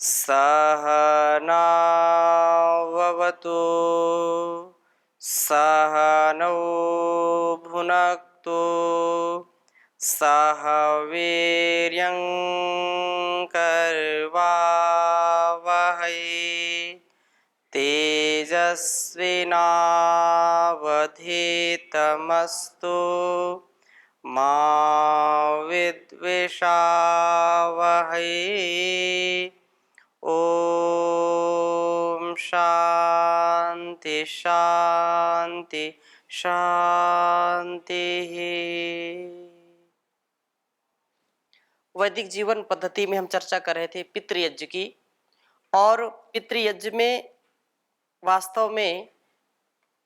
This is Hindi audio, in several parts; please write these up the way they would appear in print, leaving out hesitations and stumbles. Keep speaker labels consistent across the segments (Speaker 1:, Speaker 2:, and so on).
Speaker 1: सहनाववतु सहनौ भुनक्तु सह वीर्यं करवावहै तेजस्विनावधीतमस्तु मा विद्विषावहै। ओम शांति शांति शांति। वैदिक जीवन पद्धति में हम चर्चा कर रहे थे पितृयज्ञ की, और पितृयज्ञ में वास्तव में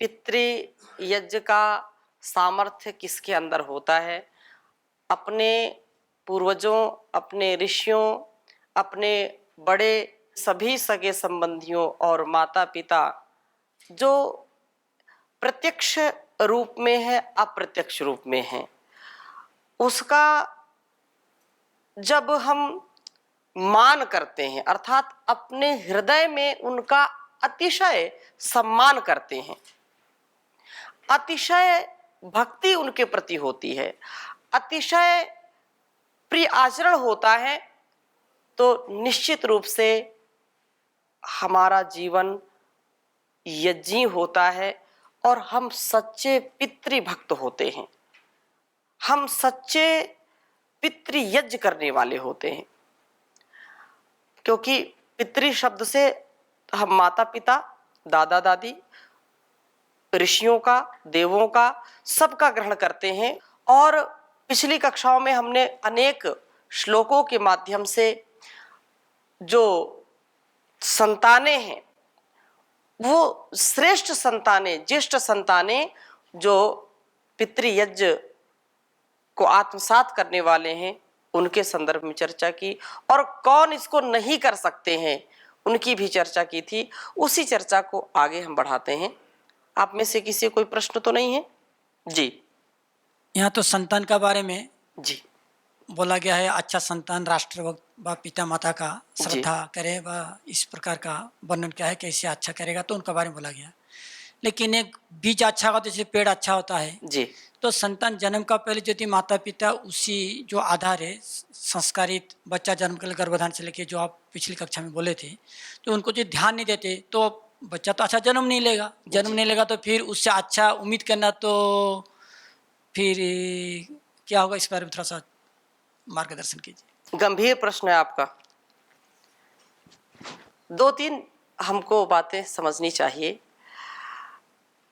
Speaker 1: पितृयज्ञ का सामर्थ्य किसके अंदर होता है। अपने पूर्वजों, अपने ऋषियों, अपने बड़े सभी सगे संबंधियों और माता पिता जो प्रत्यक्ष रूप में है, अप्रत्यक्ष रूप में है, उसका जब हम मान करते हैं, अर्थात अपने हृदय में उनका अतिशय सम्मान करते हैं, अतिशय भक्ति उनके प्रति होती है, अतिशय प्रिय आचरण होता है, तो निश्चित रूप से हमारा जीवन यज्ञी होता है और हम सच्चे पितृभक्त होते हैं, हम सच्चे पितृयज्ञ करने वाले होते हैं। क्योंकि पितृ शब्द से हम माता पिता, दादा दादी, ऋषियों का, देवों का, सबका ग्रहण करते हैं। और पिछली कक्षाओं में हमने अनेक श्लोकों के माध्यम से जो संतानें हैं, वो श्रेष्ठ संतानें, ज्येष्ठ संतानें जो पितृयज्ञ को आत्मसात करने वाले हैं, उनके संदर्भ में चर्चा की, और कौन इसको नहीं कर सकते हैं उनकी भी चर्चा की थी। उसी चर्चा को आगे हम बढ़ाते हैं। आप में से किसी कोई प्रश्न तो नहीं है जी?
Speaker 2: यहाँ तो संतान का बारे में
Speaker 1: जी
Speaker 2: बोला गया है, अच्छा संतान राष्ट्र व पिता माता का श्रद्धा करे व इस प्रकार का वर्णन क्या है, कैसे अच्छा करेगा, तो उनका बारे में बोला गया। लेकिन एक बीज अच्छा होता है, जैसे पेड़ अच्छा होता है
Speaker 1: जी,
Speaker 2: तो संतान जन्म का पहले यदि माता पिता उसी जो आधार है संस्कारित बच्चा जन्म के लिए गर्भधारण से लेके जो आप पिछली कक्षा में बोले थे, तो उनको जो ध्यान नहीं देते तो बच्चा तो अच्छा जन्म नहीं लेगा। जन्म नहीं लेगा तो फिर उससे अच्छा उम्मीद करना, तो फिर क्या होगा, इस बारे में थोड़ा सा मार्गदर्शन कीजिए।
Speaker 1: गंभीर प्रश्न है आपका। दो तीन हमको बातें समझनी चाहिए।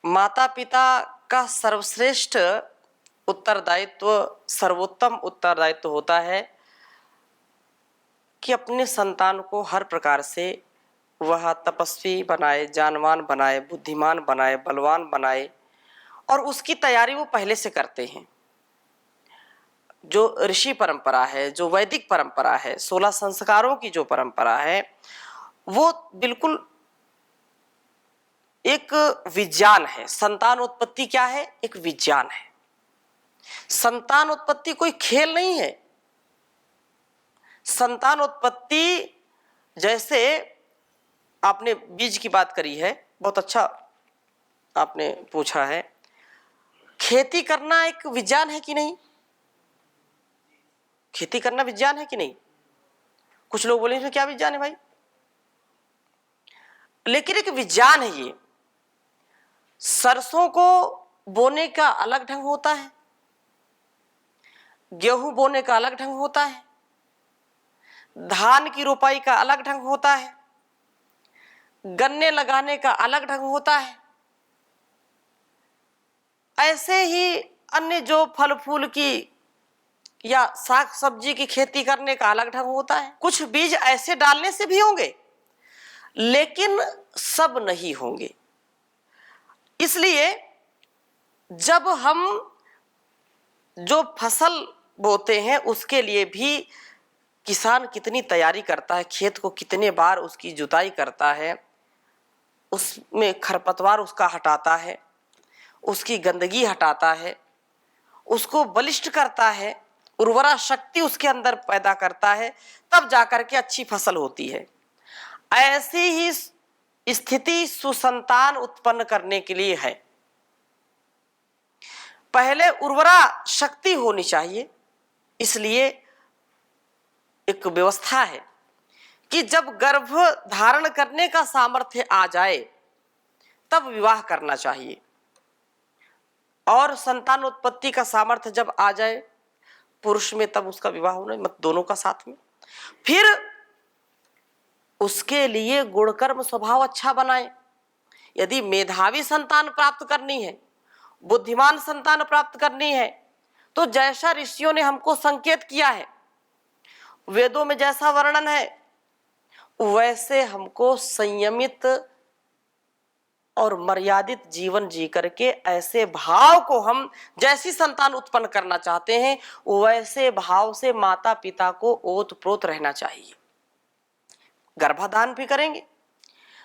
Speaker 1: माता पिता का सर्वश्रेष्ठ उत्तरदायित्व, सर्वोत्तम उत्तरदायित्व होता है कि अपने संतान को हर प्रकार से वह तपस्वी बनाए, जानवान बनाए, बुद्धिमान बनाए, बलवान बनाए, और उसकी तैयारी वो पहले से करते हैं। जो ऋषि परंपरा है, जो वैदिक परंपरा है, 16 संस्कारों की जो परंपरा है, वो बिल्कुल एक विज्ञान है। संतान उत्पत्ति क्या है? एक विज्ञान है। संतान उत्पत्ति कोई खेल नहीं है। संतान उत्पत्ति, जैसे आपने बीज की बात करी है, बहुत अच्छा आपने पूछा है। खेती करना एक विज्ञान है कि नहीं? खेती करना विज्ञान है कि नहीं? कुछ लोग बोले इसमें क्या विज्ञान है भाई? लेकिन एक विज्ञान है ये। सरसों को बोने का अलग ढंग होता है, गेहूं बोने का अलग ढंग होता है, धान की रोपाई का अलग ढंग होता है, गन्ने लगाने का अलग ढंग होता है। ऐसे ही अन्य जो फल फूल की या साग सब्जी की खेती करने का अलग ढंग होता है। कुछ बीज ऐसे डालने से भी होंगे, लेकिन सब नहीं होंगे। इसलिए जब हम जो फसल बोते हैं उसके लिए भी किसान कितनी तैयारी करता है, खेत को कितने बार उसकी जुताई करता है, उसमें खरपतवार उसका हटाता है, उसकी गंदगी हटाता है, उसको बलिष्ठ करता है, उर्वरा शक्ति उसके अंदर पैदा करता है, तब जाकर के अच्छी फसल होती है। ऐसी ही स्थिति सुसंतान उत्पन्न करने के लिए है। पहले उर्वरा शक्ति होनी चाहिए, इसलिए एक व्यवस्था है कि जब गर्भ धारण करने का सामर्थ्य आ जाए तब विवाह करना चाहिए, और संतान उत्पत्ति का सामर्थ्य जब आ जाए पुरुष में तब उसका विवाह होना, मत दोनों का साथ में। फिर उसके लिए गुणकर्म स्वभाव अच्छा बनाए। यदि मेधावी संतान प्राप्त करनी है, बुद्धिमान संतान प्राप्त करनी है, तो जैसा ऋषियों ने हमको संकेत किया है, वेदों में जैसा वर्णन है, वैसे हमको संयमित और मर्यादित जीवन जी करके ऐसे भाव को हम जैसी संतान उत्पन्न करना चाहते हैं वैसे भाव से माता पिता को ओतप्रोत रहना चाहिए। गर्भाधान भी करेंगे।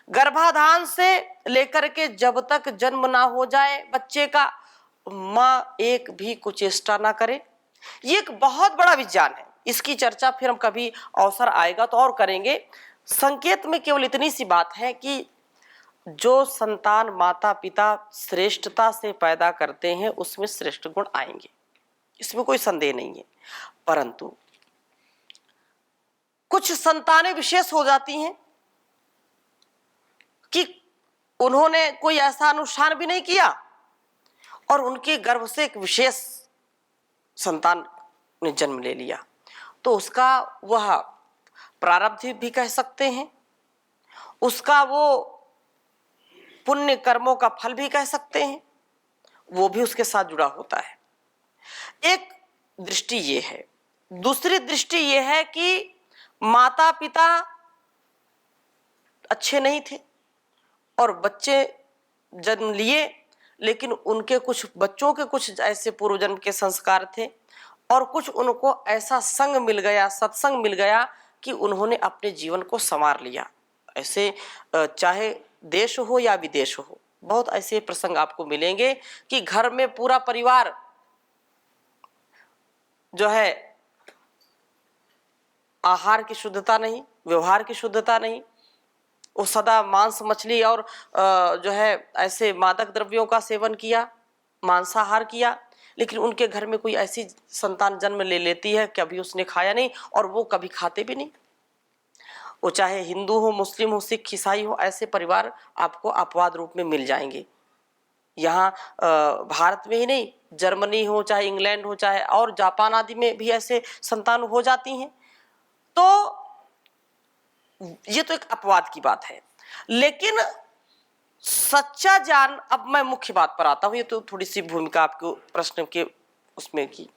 Speaker 1: गर्भाधान से लेकर के जब तक जन्म ना हो जाए बच्चे का, माँ एक भी कुचेष्टा ना करे। ये एक बहुत बड़ा विज्ञान है, इसकी चर्चा फिर हम कभी अवसर आएगा तो और करेंगे। संकेत में केवल इतनी सी बात है कि जो संतान माता पिता श्रेष्ठता से पैदा करते हैं उसमें श्रेष्ठ गुण आएंगे, इसमें कोई संदेह नहीं है। परंतु कुछ संतानें विशेष हो जाती हैं कि उन्होंने कोई ऐसा अनुष्ठान भी नहीं किया और उनके गर्भ से एक विशेष संतान ने जन्म ले लिया, तो उसका वह प्रारब्ध भी कह सकते हैं, उसका वो पुण्य कर्मों का फल भी कह सकते हैं, वो भी उसके साथ जुड़ा होता है। एक दृष्टि ये है। दूसरी दृष्टि ये है कि माता पिता अच्छे नहीं थे और बच्चे जन्म लिए, लेकिन उनके कुछ बच्चों के कुछ ऐसे पूर्व जन्म के संस्कार थे और कुछ उनको ऐसा संग मिल गया, सत्संग मिल गया कि उन्होंने अपने जीवन को संवार लिया। ऐसे चाहे देश हो या विदेश हो, बहुत ऐसे प्रसंग आपको मिलेंगे कि घर में पूरा परिवार जो है आहार की शुद्धता नहीं, व्यवहार की शुद्धता नहीं, वो सदा मांस मछली और जो है ऐसे मादक द्रव्यों का सेवन किया, मांसाहार किया, लेकिन उनके घर में कोई ऐसी संतान जन्म ले लेती है कि अभी उसने खाया नहीं और वो कभी खाते भी नहीं। वो चाहे हिंदू हो, मुस्लिम हो, सिख, ईसाई हो, ऐसे परिवार आपको अपवाद रूप में मिल जाएंगे। यहाँ भारत में ही नहीं, जर्मनी हो, चाहे इंग्लैंड हो, चाहे और जापान आदि में भी ऐसे संतान हो जाती हैं। तो ये तो एक अपवाद की बात है, लेकिन सच्चा ज्ञान, अब मैं मुख्य बात पर आता हूं, ये तो थोड़ी सी भूमिका आपको प्रश्न के उसमें की।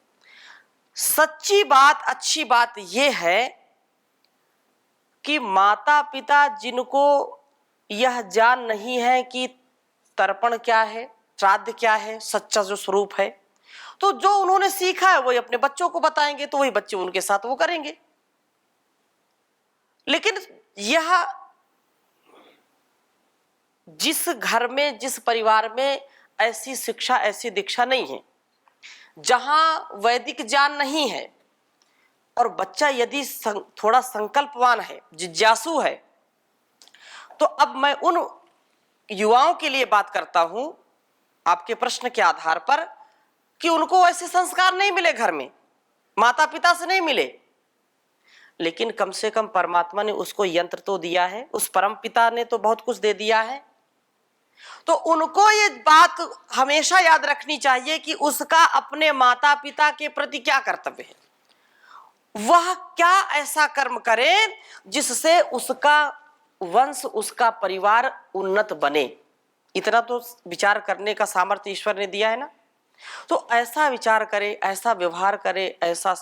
Speaker 1: सच्ची बात, अच्छी बात ये है कि माता पिता जिनको यह ज्ञान नहीं है कि तर्पण क्या है, श्राद्ध क्या है, सच्चा जो स्वरूप है, तो जो उन्होंने सीखा है वही अपने बच्चों को बताएंगे, तो वही बच्चे उनके साथ वो करेंगे। लेकिन यह जिस घर में, जिस परिवार में ऐसी शिक्षा, ऐसी दीक्षा नहीं है, जहां वैदिक ज्ञान नहीं है और बच्चा यदि थोड़ा संकल्पवान है, जिज्ञासु है, तो अब मैं उन युवाओं के लिए बात करता हूं आपके प्रश्न के आधार पर कि उनको ऐसे संस्कार नहीं मिले, घर में माता पिता से नहीं मिले, लेकिन कम से कम परमात्मा ने उसको यंत्र तो दिया है, उस परम पिता ने तो बहुत कुछ दे दिया है। तो उनको ये बात हमेशा याद रखनी चाहिए कि उसका अपने माता पिता के प्रति क्या कर्तव्य है, वह क्या ऐसा कर्म करे जिससे उसका वंश, उसका परिवार उन्नत बने। इतना तो विचार करने का सामर्थ्य ईश्वर ने दिया है ना, तो ऐसा विचार करे, ऐसा व्यवहार करे, ऐसा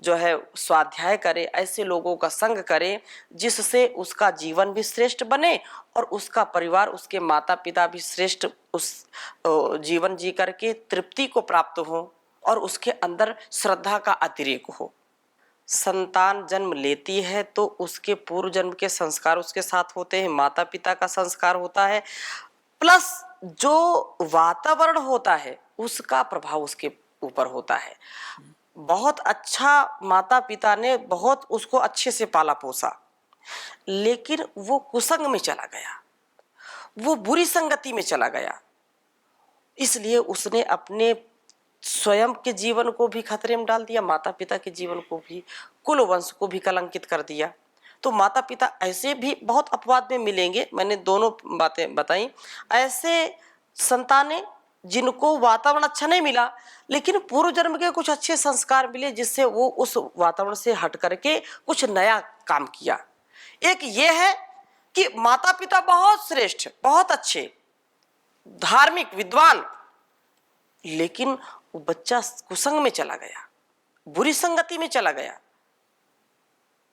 Speaker 1: जो है स्वाध्याय करे, ऐसे लोगों का संग करे जिससे उसका जीवन भी श्रेष्ठ बने और उसका परिवार, उसके माता पिता भी श्रेष्ठ उस जीवन जी करके तृप्ति को प्राप्त हो और उसके अंदर श्रद्धा का अतिरेक हो। संतान जन्म लेती है तो उसके पूर्व जन्म के संस्कार उसके साथ होते हैं, माता पिता का संस्कार होता है, प्लस जो वातावरण होता है उसका प्रभाव उसके ऊपर होता है। बहुत अच्छा माता पिता ने बहुत उसको अच्छे से पाला पोसा लेकिन वो कुसंग में चला गया, वो बुरी संगति में चला गया, इसलिए उसने अपने स्वयं के जीवन को भी खतरे में डाल दिया, माता पिता के जीवन को भी, कुल वंश को भी कलंकित कर दिया। तो माता पिता ऐसे भी बहुत अपवाद में मिलेंगे, मैंने दोनों बातें बताई। ऐसे संतानें जिनको वातावरण अच्छा नहीं मिला, लेकिन पूर्व जन्म के कुछ अच्छे संस्कार मिले, जिससे वो उस वातावरण से हट करके कुछ नया काम किया। एक ये है कि माता पिता बहुत श्रेष्ठ, बहुत अच्छे, धार्मिक, विद्वान, लेकिन वो बच्चा कुसंग में चला गया, बुरी संगति में चला गया,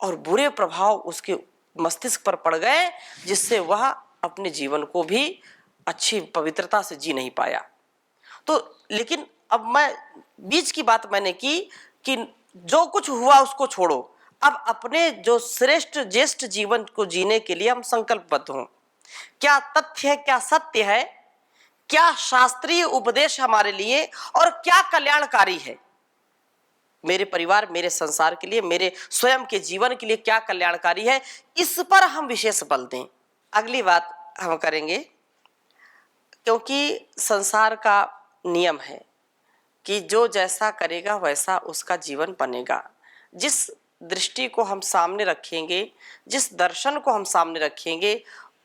Speaker 1: और बुरे प्रभाव उसके मस्तिष्क पर पड़ गए, जिससे वह अपने जीवन को भी अच्छी पवित्रता से जी नहीं पाया। तो लेकिन अब मैं बीच की बात मैंने की कि जो कुछ हुआ उसको छोड़ो, अब अपने जो श्रेष्ठ ज्येष्ठ जीवन को जीने के लिए हम संकल्पबद्ध हों। क्या तथ्य है, क्या सत्य है, क्या शास्त्रीय उपदेश हमारे लिए और क्या कल्याणकारी है, मेरे परिवार, मेरे संसार के लिए, मेरे स्वयं के जीवन के लिए क्या कल्याणकारी है, इस पर हम विशेष बल दें। अगली बात हम करेंगे, क्योंकि संसार का नियम है कि जो जैसा करेगा वैसा उसका जीवन बनेगा। जिस दृष्टि को हम सामने रखेंगे, जिस दर्शन को हम सामने रखेंगे,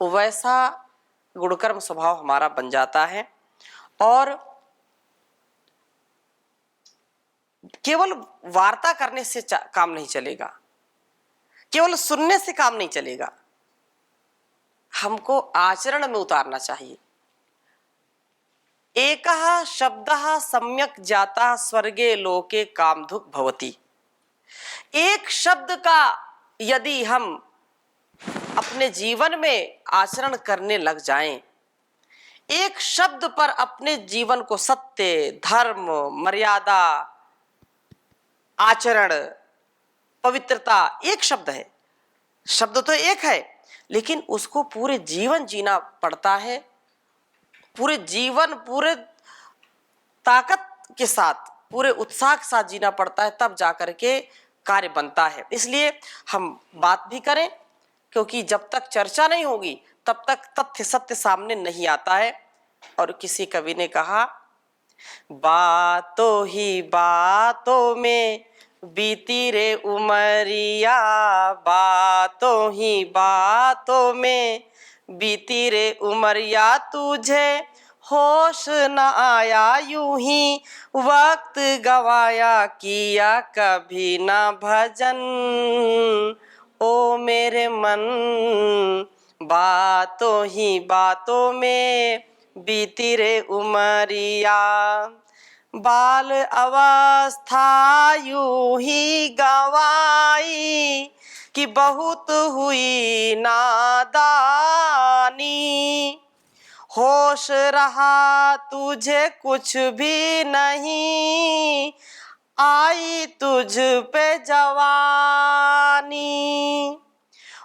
Speaker 1: वैसा गुणकर्म स्वभाव हमारा बन जाता है। और केवल वार्ता करने से काम नहीं चलेगा, केवल सुनने से काम नहीं चलेगा, हमको आचरण में उतारना चाहिए। एकः शब्दः सम्यक जाता स्वर्गे लोके कामधुक् भवति। एक शब्द का यदि हम अपने जीवन में आचरण करने लग जाएं, एक शब्द पर अपने जीवन को सत्य, धर्म, मर्यादा, आचरण, पवित्रता, एक शब्द है, शब्द तो एक है, लेकिन उसको पूरे जीवन जीना पड़ता है, पूरे जीवन, पूरे ताकत के साथ, पूरे उत्साह के साथ जीना पड़ता है, तब जाकर के कार्य बनता है। इसलिए हम बात भी करें, क्योंकि जब तक चर्चा नहीं होगी तब तक तथ्य सत्य सामने नहीं आता है। और किसी कवि ने कहा, बातों ही बातों में बीती रे उमरिया, बातों ही बातों में बीती रे उमरिया, तुझे होश न आया यूं ही वक्त गवाया, किया कभी ना भजन ओ मेरे मन, बातों ही बातों में बीती रे उमरिया, बाल अवस्था यूं ही गवाई कि बहुत हुई नादानी, होश रहा तुझे कुछ भी नहीं, आई तुझ पे जवानी,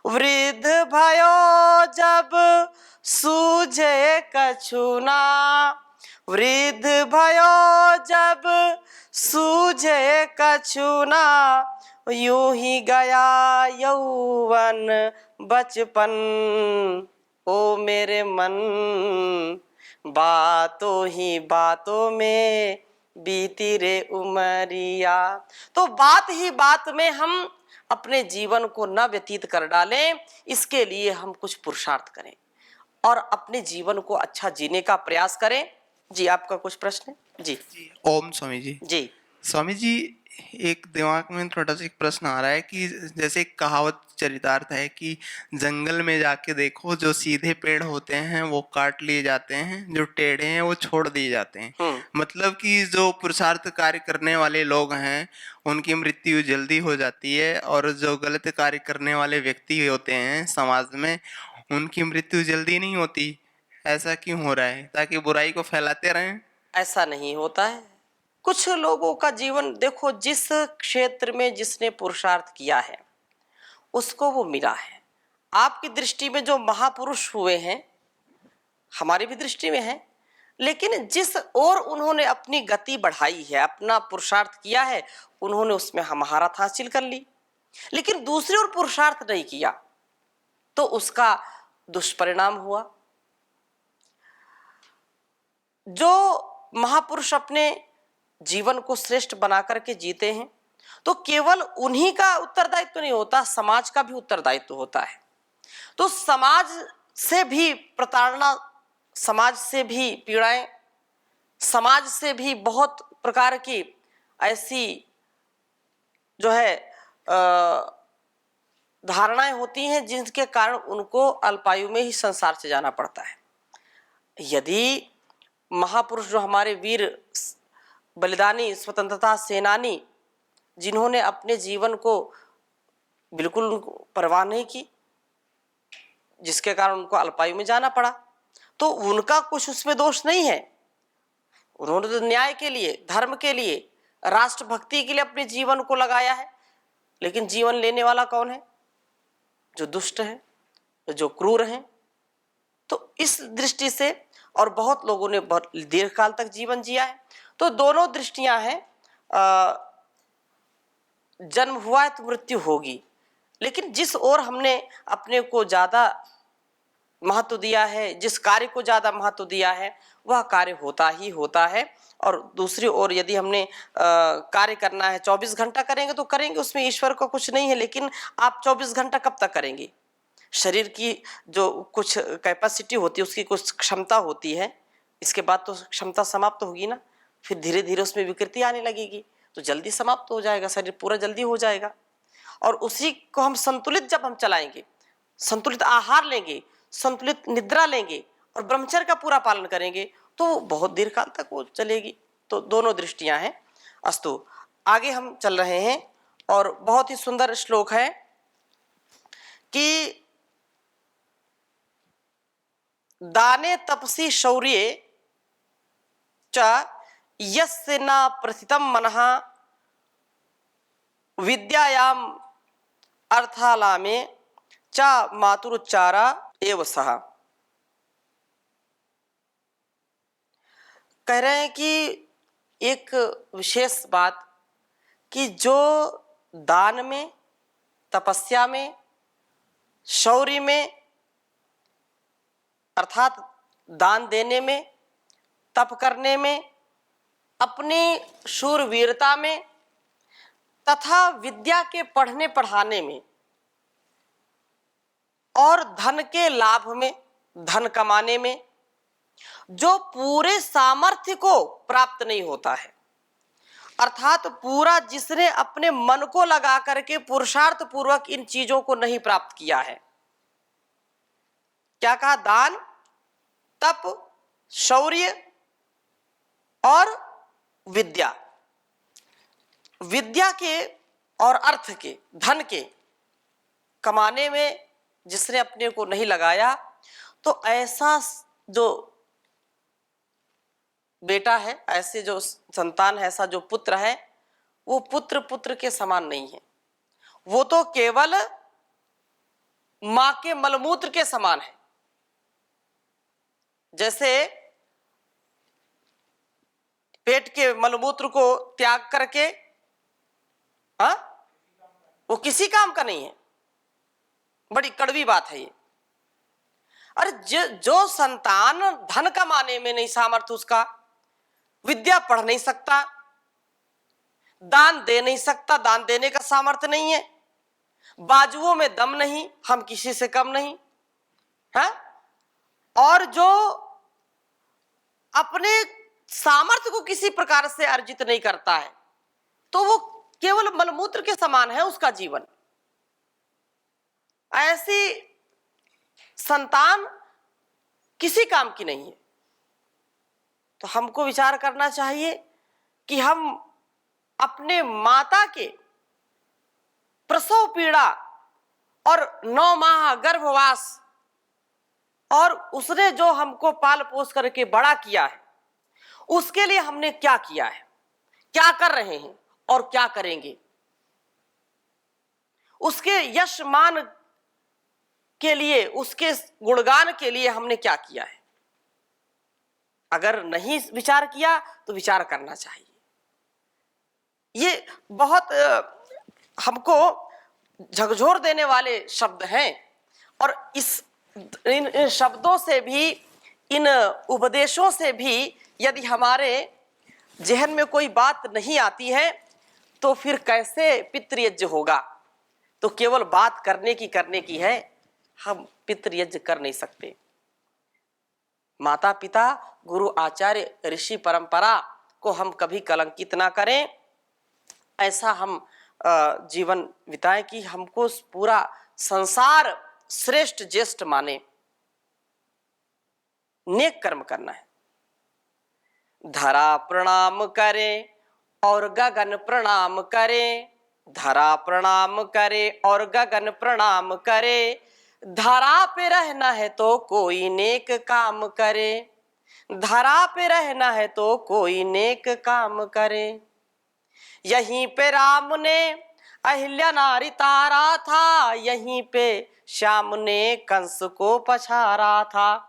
Speaker 1: वृद्ध भयो जब सूझे कछु ना, वृद्ध भयो जब सूझे कछु ना, यूं ही गया यौवन बचपन ओ मेरे मन, बातों ही बातों में बीती रे उमरिया। तो बात ही बात में हम अपने जीवन को न व्यतीत कर डालें, इसके लिए हम कुछ पुरुषार्थ करें और अपने जीवन को अच्छा जीने का प्रयास करें। जी, आपका कुछ प्रश्न है? जी
Speaker 3: ओम स्वामी जी।
Speaker 1: जी
Speaker 3: स्वामी जी, एक दिमाग में थोड़ा सा एक प्रश्न आ रहा है कि जैसे एक कहावत चरितार्थ है कि जंगल में जाके देखो, जो सीधे पेड़ होते हैं वो काट लिए जाते हैं, जो टेढ़े हैं वो छोड़ दिए जाते हैं। मतलब कि जो पुरुषार्थ कार्य करने वाले लोग हैं उनकी मृत्यु जल्दी हो जाती है, और जो गलत कार्य करने वाले व्यक्ति होते हैं समाज में उनकी मृत्यु जल्दी नहीं होती। ऐसा क्यों हो रहा है? ताकि बुराई को फैलाते रहें?
Speaker 1: ऐसा नहीं होता है। कुछ लोगों का जीवन देखो, जिस क्षेत्र में जिसने पुरुषार्थ किया है उसको वो मिला है। आपकी दृष्टि में जो महापुरुष हुए हैं हमारी भी दृष्टि में है, लेकिन जिस ओर उन्होंने अपनी गति बढ़ाई है, अपना पुरुषार्थ किया है, उन्होंने उसमें महारत हासिल कर ली। लेकिन दूसरी ओर पुरुषार्थ नहीं किया, तो उसका दुष्परिणाम हुआ। जो महापुरुष अपने जीवन को श्रेष्ठ बना करके जीते हैं तो केवल उन्हीं का उत्तरदायित्व नहीं होता, समाज का भी उत्तरदायित्व होता है। तो समाज से भी प्रताड़ना, समाज से भी पीड़ाएं, समाज से भी बहुत प्रकार की ऐसी जो है धारणाएं होती हैं जिनके कारण उनको अल्पायु में ही संसार से जाना पड़ता है। यदि महापुरुष जो हमारे वीर बलिदानी स्वतंत्रता सेनानी, जिन्होंने अपने जीवन को बिल्कुल परवाह नहीं की, जिसके कारण उनको अल्पायु में जाना पड़ा, तो उनका कुछ उसमें दोष नहीं है। उन्होंने तो न्याय के लिए, धर्म के लिए, राष्ट्रभक्ति के लिए अपने जीवन को लगाया है। लेकिन जीवन लेने वाला कौन है? जो दुष्ट है, जो क्रूर है। तो इस दृष्टि से, और बहुत लोगों ने बहुत दीर्घ काल तक जीवन जिया है। तो दोनों दृष्टियां हैं, जन्म हुआ है तो मृत्यु होगी, लेकिन जिस ओर हमने अपने को ज्यादा महत्व दिया है, जिस कार्य को ज्यादा महत्व दिया है, वह कार्य होता ही होता है। और दूसरी ओर यदि हमने कार्य करना है, 24 घंटा करेंगे तो करेंगे, उसमें ईश्वर का कुछ नहीं है। लेकिन आप 24 घंटा कब तक करेंगे? शरीर की जो कुछ कैपेसिटी होती है, उसकी कुछ क्षमता होती है, इसके बाद तो क्षमता समाप्त होगी ना, फिर धीरे धीरे उसमें विकृति आने लगेगी, तो जल्दी समाप्त हो जाएगा, शरीर पूरा जल्दी हो जाएगा। और उसी को हम संतुलित जब हम चलाएंगे, संतुलित आहार लेंगे, संतुलित निद्रा लेंगे और ब्रह्मचर्य का पूरा पालन करेंगे, तो बहुत दीर्घ काल तक वो चलेगी। तो दोनों दृष्टियां हैं। अस्तु, आगे हम चल रहे हैं और बहुत ही सुंदर श्लोक है कि दाने तपसी शौर्ये च यस्य न प्रथितं मनः विद्यायाम अर्थालामे च मातुरुच्चारा एव सः। कह रहे हैं कि एक विशेष बात कि जो दान में, तपस्या में, शौर्य में, अर्थात दान देने में, तप करने में, अपनी शूरवीरता में तथा विद्या के पढ़ने पढ़ाने में और धन के लाभ में, धन कमाने में जो पूरे सामर्थ्य को प्राप्त नहीं होता है, अर्थात पूरा जिसने अपने मन को लगा करके पुरुषार्थ पूर्वक इन चीजों को नहीं प्राप्त किया है। क्या कहा? दान, तप, शौर्य और विद्या। विद्या के और अर्थ के, धन के कमाने में जिसने अपने को नहीं लगाया, तो ऐसा जो बेटा है, ऐसे जो संतान है, ऐसा जो पुत्र है, वो पुत्र पुत्र के समान नहीं है। वो तो केवल मां के मलमूत्र के समान है। जैसे पेट के मलमूत्र को त्याग करके वो किसी काम का नहीं है। बड़ी कड़वी बात है ये। अरे जो संतान धन कमाने में नहीं सामर्थ्य, उसका विद्या पढ़ नहीं सकता, दान दे नहीं सकता, दान देने का सामर्थ्य नहीं है, बाजुओं में दम नहीं, हम किसी से कम नहीं है, और जो अपने सामर्थ्य को किसी प्रकार से अर्जित नहीं करता है, तो वो केवल मलमूत्र के समान है उसका जीवन। ऐसी संतान किसी काम की नहीं है। तो हमको विचार करना चाहिए कि हम अपने माता के प्रसव पीड़ा और 9 माह गर्भवास और उसने जो हमको पाल पोस करके बड़ा किया है, उसके लिए हमने क्या किया है, क्या कर रहे हैं और क्या करेंगे, उसके यश मान के लिए, उसके गुणगान के लिए हमने क्या किया है। अगर नहीं विचार किया तो विचार करना चाहिए। ये बहुत हमको झकझोर देने वाले शब्द हैं और इन शब्दों से भी, इन उपदेशों से भी यदि हमारे जहन में कोई बात नहीं आती है तो फिर कैसे पितृयज्ञ होगा। तो केवल बात करने की है, हम पितृयज्ञ कर नहीं सकते। माता पिता, गुरु, आचार्य, ऋषि परंपरा को हम कभी कलंकित ना करें, ऐसा हम जीवन बिताएं कि हमको पूरा संसार श्रेष्ठ ज्येष्ठ माने। नेक कर्म करना है। धरा प्रणाम करे और गगन प्रणाम करे, धरा प्रणाम करे और गगन प्रणाम करे, धरा पे रहना है तो कोई नेक काम करे, धरा पे रहना है तो कोई नेक काम करे। यहीं पे राम ने अहिल्या नारी तारा था, यहीं पे श्याम ने कंस को पछाड़ा था।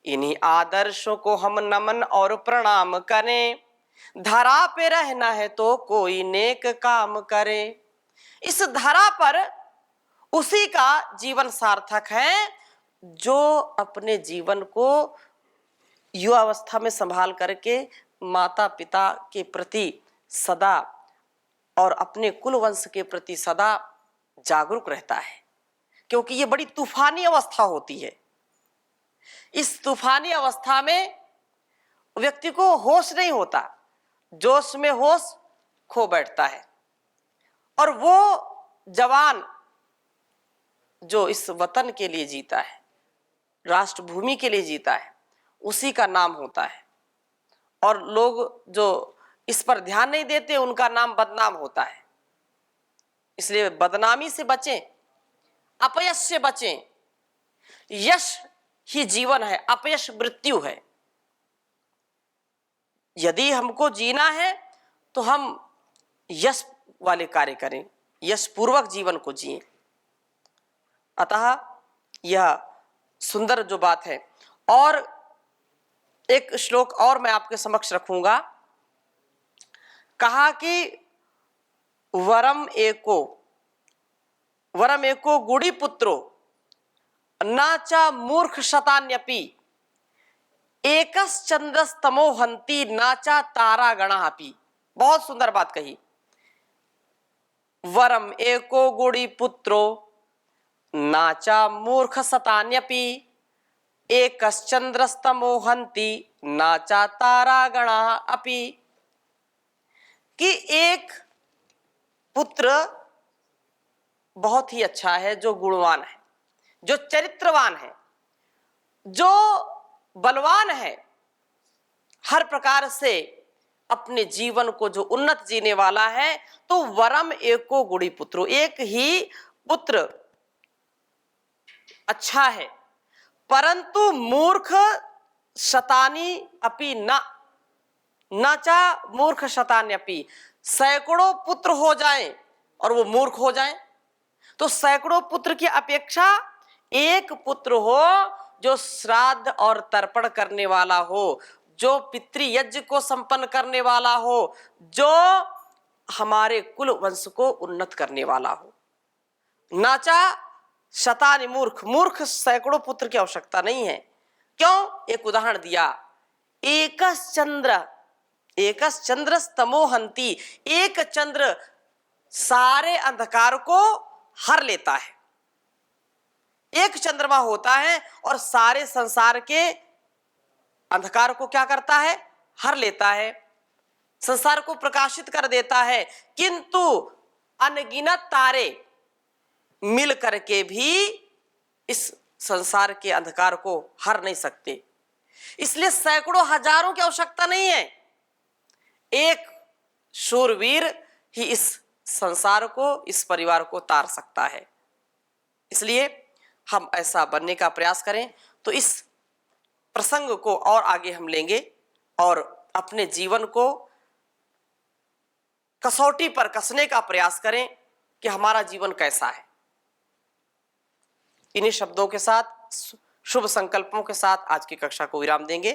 Speaker 1: इन्हीं आदर्शों को हम नमन और प्रणाम करें, धरा पे रहना है तो कोई नेक काम करे। इस धरा पर उसी का जीवन सार्थक है जो अपने जीवन को युवावस्था में संभाल करके माता पिता के प्रति सदा और अपने कुल वंश के प्रति सदा जागरूक रहता है, क्योंकि ये बड़ी तूफानी अवस्था होती है। इस तूफानी अवस्था में व्यक्ति को होश नहीं होता, जोश में होश खो बैठता है। और वो जवान जो इस वतन के लिए जीता है, राष्ट्रभूमि के लिए जीता है, उसी का नाम होता है। और लोग जो इस पर ध्यान नहीं देते, उनका नाम बदनाम होता है। इसलिए बदनामी से बचें, अपयश से बचें। यश ही जीवन है, अपयश मृत्यु है। यदि हमको जीना है तो हम यश वाले कार्य करें, यश पूर्वक जीवन को जिएं। अतः यह सुंदर जो बात है। और एक श्लोक और मैं आपके समक्ष रखूंगा। कहा कि वरम एको गुड़ी पुत्रो नाचा मूर्ख शतान्यपि, एकश्चंद्रस्तमो हंति नाचा तारा गणापि। बहुत सुंदर बात कही। वरम एको गुड़ी पुत्रो नाचा मूर्ख शतान्यपि, एकश्चंद्रस्तमो हंति नाचा तारा गणापि। कि एक पुत्र बहुत ही अच्छा है, जो गुणवान है, जो चरित्रवान है, जो बलवान है, हर प्रकार से अपने जीवन को जो उन्नत जीने वाला है। तो वरम एको गुड़ी पुत्रो, एक ही पुत्र अच्छा है, परंतु मूर्ख शतानी अपि न चा मूर्ख शतान्यपि। सैकड़ों पुत्र हो जाएं और वो मूर्ख हो जाएं, तो सैकड़ों पुत्र की अपेक्षा एक पुत्र हो जो श्राद्ध और तर्पण करने वाला हो, जो पितृयज्ञ को संपन्न करने वाला हो, जो हमारे कुल वंश को उन्नत करने वाला हो। नाचा शतानि मूर्ख, मूर्ख सैकड़ों पुत्र की आवश्यकता नहीं है। क्यों? एक उदाहरण दिया, एकश्चंद्रस्तमो हंति। एक चंद्र सारे अंधकार को हर लेता है। एक चंद्रमा होता है और सारे संसार के अंधकार को क्या करता है? हर लेता है, संसार को प्रकाशित कर देता है। किंतु अनगिनत तारे मिल करके भी इस संसार के अंधकार को हर नहीं सकते। इसलिए सैकड़ों हजारों की आवश्यकता नहीं है, एक शूरवीर ही इस संसार को, इस परिवार को तार सकता है। इसलिए हम ऐसा बनने का प्रयास करें। तो इस प्रसंग को और आगे हम लेंगे और अपने जीवन को कसौटी पर कसने का प्रयास करें कि हमारा जीवन कैसा है। इन्हीं शब्दों के साथ, शुभ संकल्पों के साथ आज की कक्षा को विराम देंगे।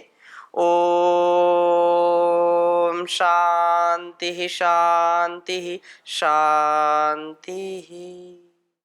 Speaker 1: ओम शांति शांति शांति।